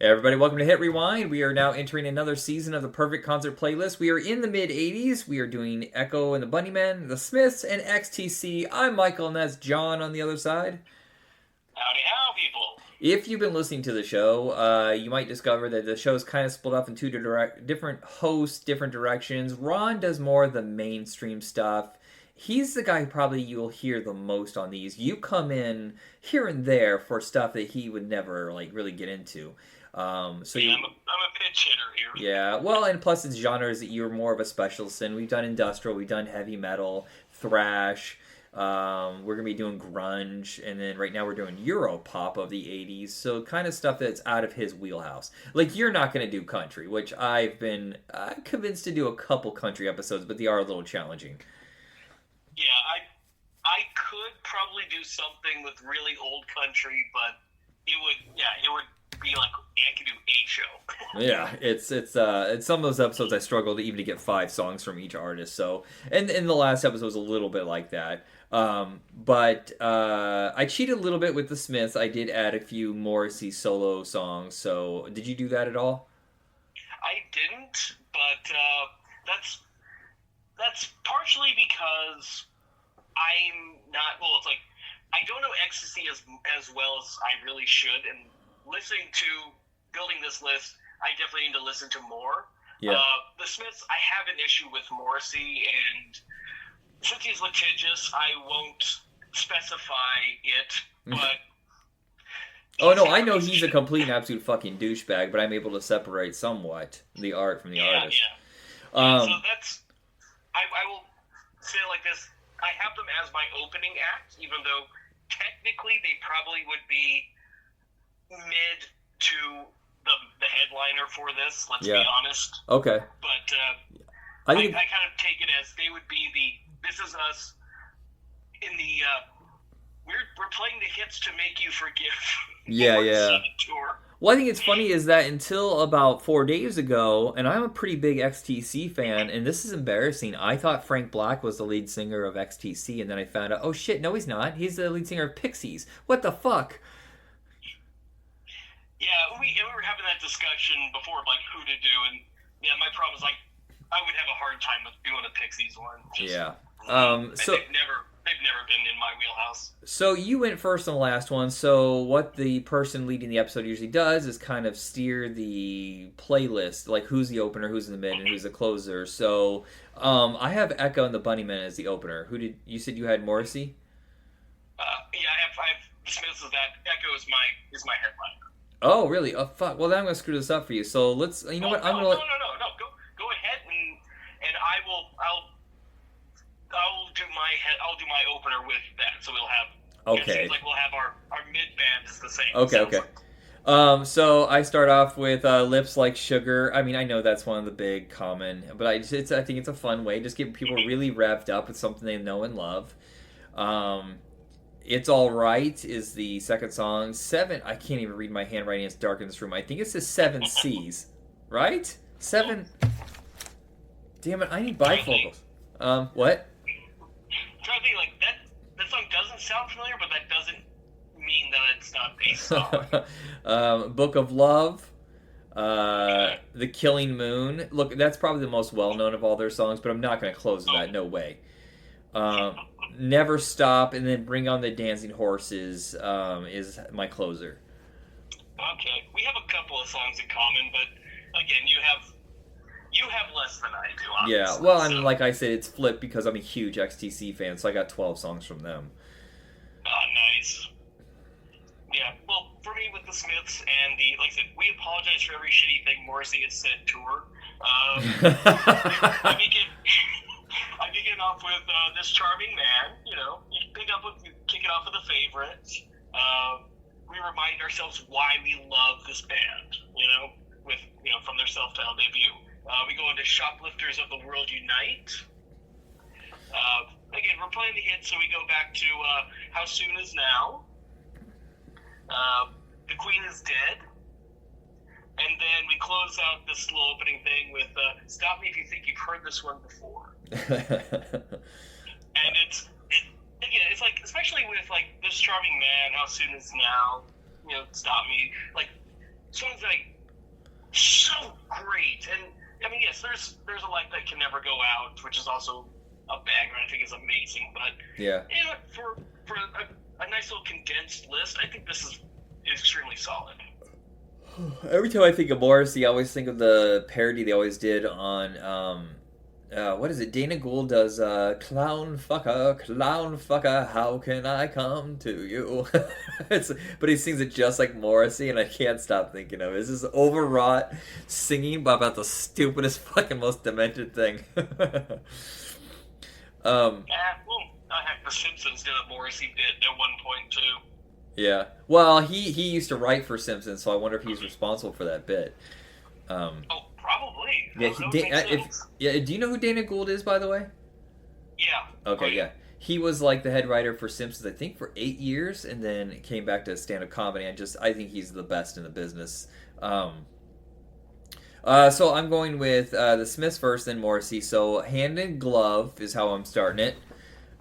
Hey everybody, welcome to Hit Rewind. We are now entering another season of the Perfect Concert Playlist. We are in the mid-80s. We are doing Echo and the Bunnymen, the Smiths, and XTC. I'm Michael, and that's John on the other side. Howdy how, people. If you've been listening to the show, you might discover that the show is kind of split up in two different hosts, different directions. Ron does more of the mainstream stuff. He's the guy who probably you'll hear the most on these. You come in here and there for stuff that he would never really get into. I'm a pitch hitter here. Yeah, well, and plus it's genres that you're more of a specialist in. We've done industrial, we've done heavy metal, thrash. We're gonna be doing grunge, and then right now we're doing Europop of the '80s. So kind of stuff that's out of his wheelhouse. Like you're not gonna do country, which I've been convinced to do a couple country episodes, but they are a little challenging. Yeah, I could probably do something with really old country, but it would be like I could do a show. Yeah, it's some of those episodes I struggled even to get 5 songs from each artist. So, and the last episode was a little bit like that. But I cheated a little bit with the Smiths. I did add a few Morrissey solo songs. So, did you do that at all? I didn't, but that's partially because I'm not. Well, it's like I don't know ecstasy as well as I really should, and listening to building this list, I definitely need to listen to more. Yeah. The Smiths, I have an issue with Morrissey, and since he's litigious, I won't specify it, but... Oh, no, I know he's a complete and absolute fucking douchebag, but I'm able to separate somewhat the art from the artist. So that's... I will say it like this. I have them as my opening act, even though technically they probably would be mid to the headliner for this, let's be honest. Okay. But I kind of take it as they would be this is us in the we're playing the hits to make you forgive. Yeah. Tour. Well, I think it's funny is that until about 4 days ago, and I'm a pretty big XTC fan, and this is embarrassing, I thought Frank Black was the lead singer of XTC, and then I found out, oh shit, no he's not. He's the lead singer of Pixies. What the fuck? Yeah, we were having that discussion before, like, who to do, and my problem is, like, I would have a hard time with doing a Pixies one. So they've never been in my wheelhouse. So you went first on the last one, so what the person leading the episode usually does is kind of steer the playlist, like who's the opener, who's in the mid, and who's the closer. So I have Echo and the Bunnymen as the opener. You said you had Morrissey? I have the Smiths as that. Echo is my headliner. Oh, really? Oh, fuck. Well, then I'm going to screw this up for you. So let's, you know what? I'm going to... No. Go ahead and I'll do my opener with that. So we'll have... Okay. It seems like we'll have our mid-band is the same. Okay. So I start off with Lips Like Sugar. I mean, I know that's one of the big common, but I think it's a fun way. Just get people really revved up with something they know and love. It's Alright is the second song. 7, I can't even read my handwriting. It's dark in this room. I think it says 7 C's. Right? 7. Damn it, I need bifocals. What? I'm trying to think, like, that song doesn't sound familiar, but that doesn't mean that it's not a song. Book of Love. The Killing Moon. Look, that's probably the most well-known of all their songs, but I'm not going to close that. No way. Never Stop, and then Bring on the Dancing Horses is my closer. Okay, we have a couple of songs in common, but again, you have less than I do. Obviously, yeah, well, I mean, like I said, it's flipped because I'm a huge XTC fan, so I got 12 songs from them. Oh, nice. Yeah, well, for me with the Smiths and like I said, we apologize for every shitty thing Morrissey has said to her. I begin off with This Charming Man. You know, you kick it off with a favorite. We remind ourselves why we love this band. From their self-titled debut. We go into Shoplifters of the World Unite. Again, we're playing the hits, so we go back to How Soon Is Now. The Queen Is Dead. And then we close out this little opening thing with Stop Me If You Think You've Heard This One Before. And it's like, especially with like This Charming Man, How Soon Is Now, Stop Me, like songs that so great. And I mean, yes, there's a light that can never go out, which is also a banger. I think is amazing. But Yeah. you know, for a nice little condensed list, I think this is extremely solid. Every time I think of Morrissey, I always think of the parody they always did on what is it? Dana Gould does clown fucker, how can I come to you? But he sings it just like Morrissey, and I can't stop thinking of it. It's this overwrought singing about the stupidest fucking most demented thing. Heck, The Simpsons did a Morrissey bit at one point too. Yeah. Well, he used to write for Simpsons, so I wonder if he's responsible for that bit. Oh, probably. Yeah. Do you know who Dana Gould is, by the way? Yeah. Okay. Yeah. He was like the head writer for Simpsons, I think, for 8 years, and then came back to stand-up comedy. I think he's the best in the business. So I'm going with the Smiths first, then Morrissey. So Hand in Glove is how I'm starting it.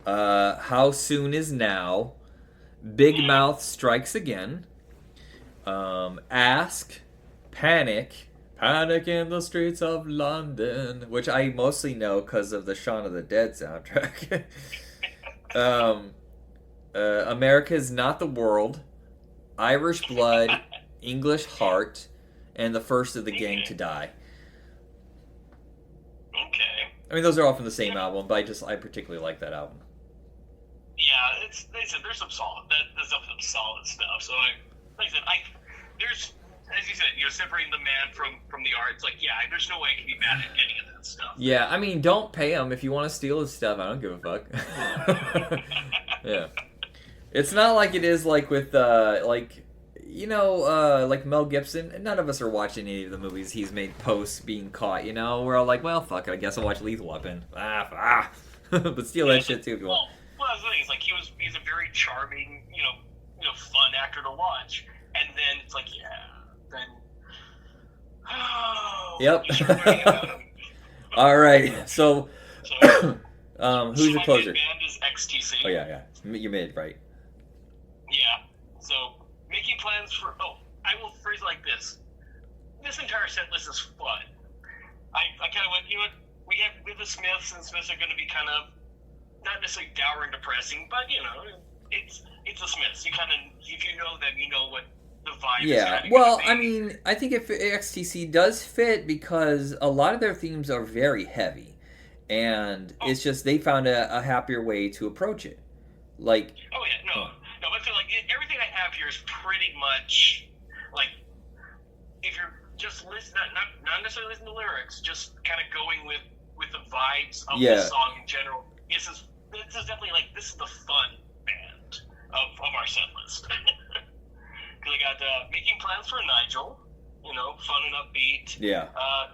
How Soon Is Now. Big Mouth Strikes Again. Ask. Panic in the Streets of London, which I mostly know because of the Shaun of the Dead soundtrack. America's Not the World. Irish Blood. English Heart. And The First of the Gang to Die. Okay. I mean, those are all from the same album, but I particularly like that album. Yeah, there's some solid. There's some solid stuff. So there's, as you said, separating the man from the art. It's like, yeah, there's no way I can be mad at any of that stuff. Yeah, I mean, don't pay him if you want to steal his stuff. I don't give a fuck. Yeah, it's not like it is like with like Mel Gibson. None of us are watching any of the movies he's made post being caught. We're all like, well, fuck it. I guess I'll watch Lethal Weapon. But steal that shit too if you want. Well, that's the thing. It's like he's a very charming, fun actor to watch, and then it's like, Yep. You start learning about him. All right. So who's your closer? My band is XTC. Oh yeah. You made it right. Yeah. So making plans for. I will phrase it like this. This entire set list is fun. I kind of went. We have the Smiths, and the Smiths are going to be kind of. Not necessarily dour and depressing, but it's the Smiths. You kind of, if you know them, you know what the vibe is. Yeah, well, I mean, I think if XTC does fit because a lot of their themes are very heavy, and it's just they found a happier way to approach it. Like, no, but like everything I have here is pretty much like if you're just listening, not necessarily listening to lyrics, just kind of going with the vibes of the song in general. This is definitely like this is the fun band of our set list. Because I got Making Plans for Nigel, fun and upbeat. Yeah.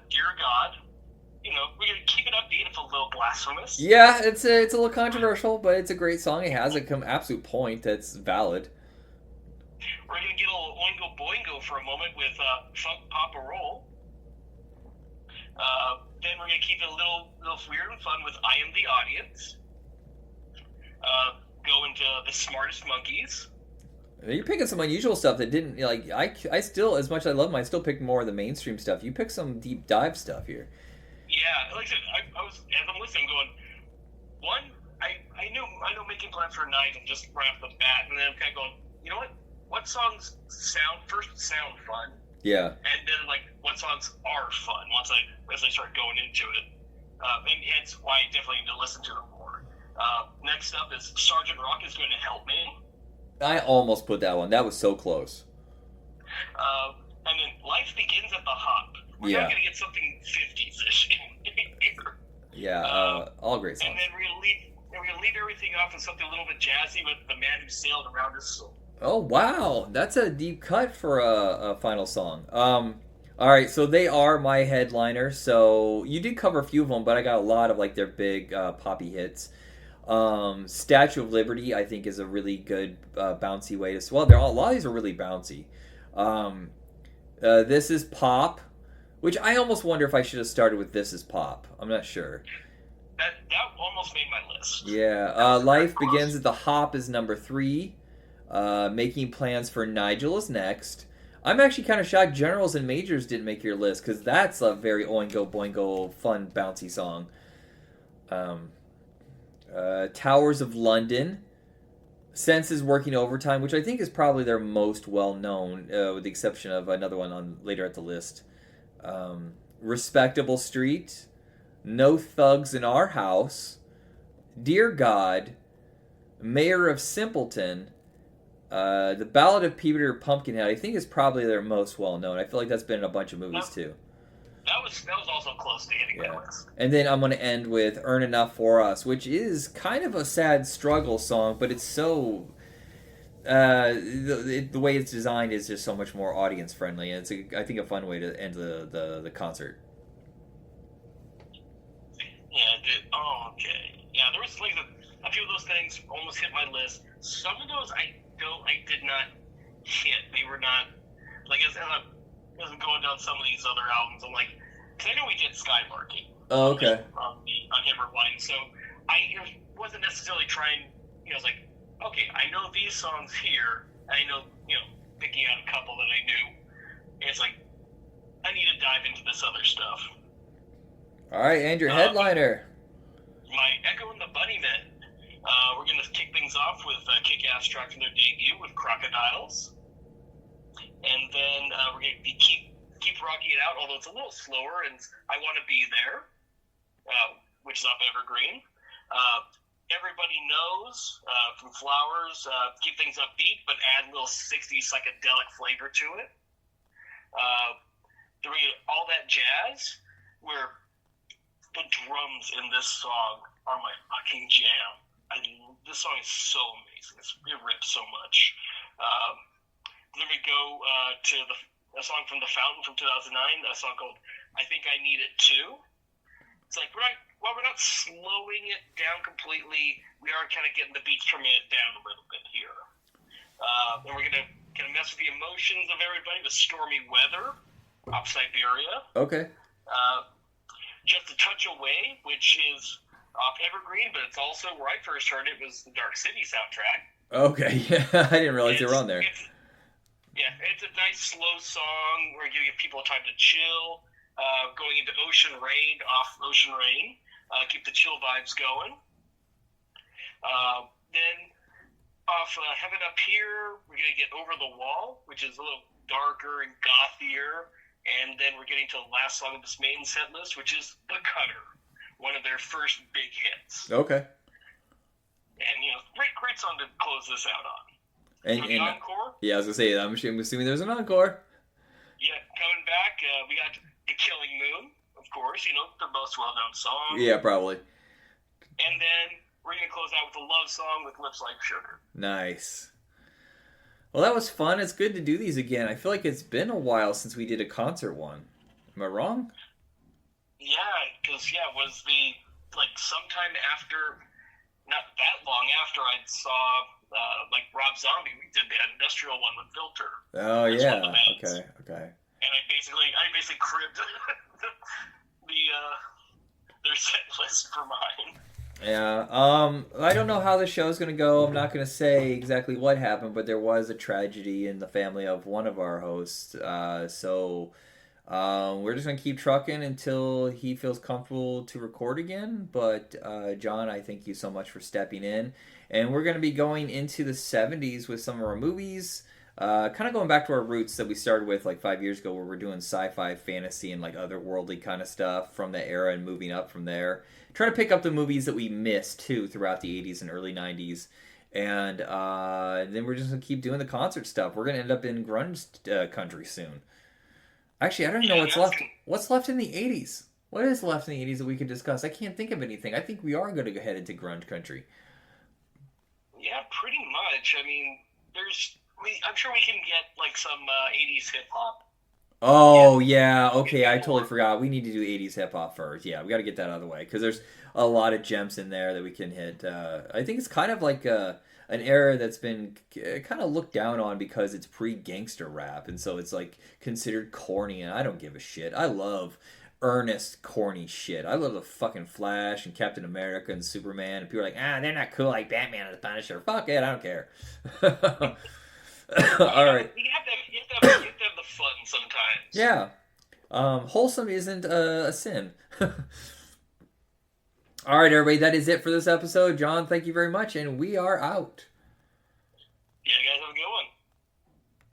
Dear God, we're gonna keep it upbeat. It's a little blasphemous. Yeah, it's a little controversial, but it's a great song. It has an absolute point that's valid. We're gonna get a little Oingo Boingo for a moment with Funk Papa Roll. Then we're gonna keep it a little weird and fun with I Am the Audience. Go into The Smartest Monkeys. You're picking some unusual stuff that didn't like. I still, as much as I love them, I still pick more of the mainstream stuff. You pick some deep dive stuff here. Yeah, like I said, I was as I'm listening, I'm going. One, I know Making Plans for a Night and just right off the bat, and then I'm kind of going. You know what? What songs sound fun? Yeah. And then like what songs are fun as I start going into it, and hence why I definitely need to listen to them more. Next up is Sergeant Rock is Going to Help Me. I almost put that one. That was so close. And then Life Begins at the Hop. We're not going to get something 50s-ish here. Yeah, all great songs. And then we're gonna leave everything off with something a little bit jazzy with The Man Who Sailed Around His Soul. Oh wow, that's a deep cut for a final song. All right, so they are my headliner. So you did cover a few of them, but I got a lot of like their big poppy hits. Statue of Liberty, I think, is a really good bouncy way to. Well, a lot of these are really bouncy. This is Pop, which I almost wonder if I should have started with This Is Pop. I'm not sure. That almost made my list. Yeah, Life Begins at the Hop is number 3. Making Plans for Nigel is next. I'm actually kind of shocked Generals and Majors didn't make your list, because that's a very Oingo Boingo, fun, bouncy song. Um, Towers of London. Senses Working Overtime, which I think is probably their most well-known, with the exception of another one on later at the list. Respectable Street. No Thugs in Our House. Dear God. Mayor of Simpleton. The Ballad of Peter Pumpkinhead, I think, is probably their most well-known. I feel like that's been in a bunch of movies, too. That was also close to hitting my list. And then I'm going to end with Earn Enough for Us, which is kind of a sad struggle song, but it's so... the way it's designed is just so much more audience-friendly, and it's, I think, a fun way to end the concert. Yeah, okay. Yeah, there was like a few of those things almost hit my list. Some of those I did not hit. They were not... Like, as I'm going down some of these other albums, I'm like, because I know we did Skylarking. Oh, okay. On Hammered Wine, so I wasn't necessarily trying. I was like, okay, I know these songs here. I know, picking out a couple that I knew. And it's like, I need to dive into this other stuff. All right, and your headliner. My Echo and the Bunnymen. We're gonna kick things off with a kick-ass track from their debut with Crocodiles. And then we're going to keep rocking it out, although it's a little slower, and I Want to Be There, which is off Evergreen. Everybody Knows from Flowers, keep things upbeat, but add a little 60s psychedelic flavor to it. Then we get All That Jazz, where the drums in this song are my fucking jam. This song is so amazing. It rips so much. Then we go to a song from The Fountain from 2009, a song called I Think I Need It Too. It's like, we're not slowing it down completely. We are kind of getting the beats per minute down a little bit here. And we're going to kind of mess with the emotions of everybody with Stormy Weather off Siberia. Okay. Just a Touch Away, which is off Evergreen, but it's also where I first heard it was the Dark City soundtrack. Okay, yeah, I didn't realize they were on there. Yeah, it's a nice slow song where you give people time to chill. Going into Ocean Rain, off Ocean Rain, keep the chill vibes going. Then off Heaven Up Here, we're going to get Over the Wall, which is a little darker and gothier. And then we're getting to the last song of this main set list, which is The Cutter, one of their first big hits. Okay. And, great song to close this out on. And encore? Yeah, I was going to say, I'm assuming there's an encore. Yeah, coming back, we got The Killing Moon, of course, their most well-known song. Yeah, probably. And then we're going to close out with a love song with Lips Like Sugar. Nice. Well, that was fun. It's good to do these again. I feel like it's been a while since we did a concert one. Am I wrong? Yeah, because, it was sometime after, not that long after I saw... Rob Zombie, we did that industrial one with Filter. Oh, yeah. Okay. And I basically cribbed their set list for mine. Yeah. I don't know how the show's gonna go. I'm not gonna say exactly what happened, but there was a tragedy in the family of one of our hosts. So we're just gonna keep trucking until he feels comfortable to record again. But John, I thank you so much for stepping in. And we're going to be going into the 70s with some of our movies. Kind of going back to our roots that we started with 5 years ago, where we're doing sci-fi, fantasy, and otherworldly kind of stuff from the era and moving up from there. Trying to pick up the movies that we missed, too, throughout the 80s and early 90s. And then we're just going to keep doing the concert stuff. We're going to end up in grunge country soon. Actually, I don't even know what's left. What's left in the 80s? What is left in the 80s that we can discuss? I can't think of anything. I think we are going to go head into grunge country. Yeah, pretty much. I mean, I'm sure we can get some 80s hip hop. Oh yeah, okay. I totally forgot. We need to do 80s hip hop first. Yeah, we got to get that out of the way because there's a lot of gems in there that we can hit. I think it's kind of like an era that's been kind of looked down on because it's pre-gangster rap, and so it's considered corny. And I don't give a shit. I love earnest, corny shit. I love the fucking Flash and Captain America and Superman, and people are like, they're not cool like Batman and the Punisher. Fuck it, I don't care. All right. You have to have the fun sometimes. Yeah. Wholesome isn't a sin. All right, everybody. That is it for this episode. John, thank you very much, and we are out. Yeah, you guys have a good one.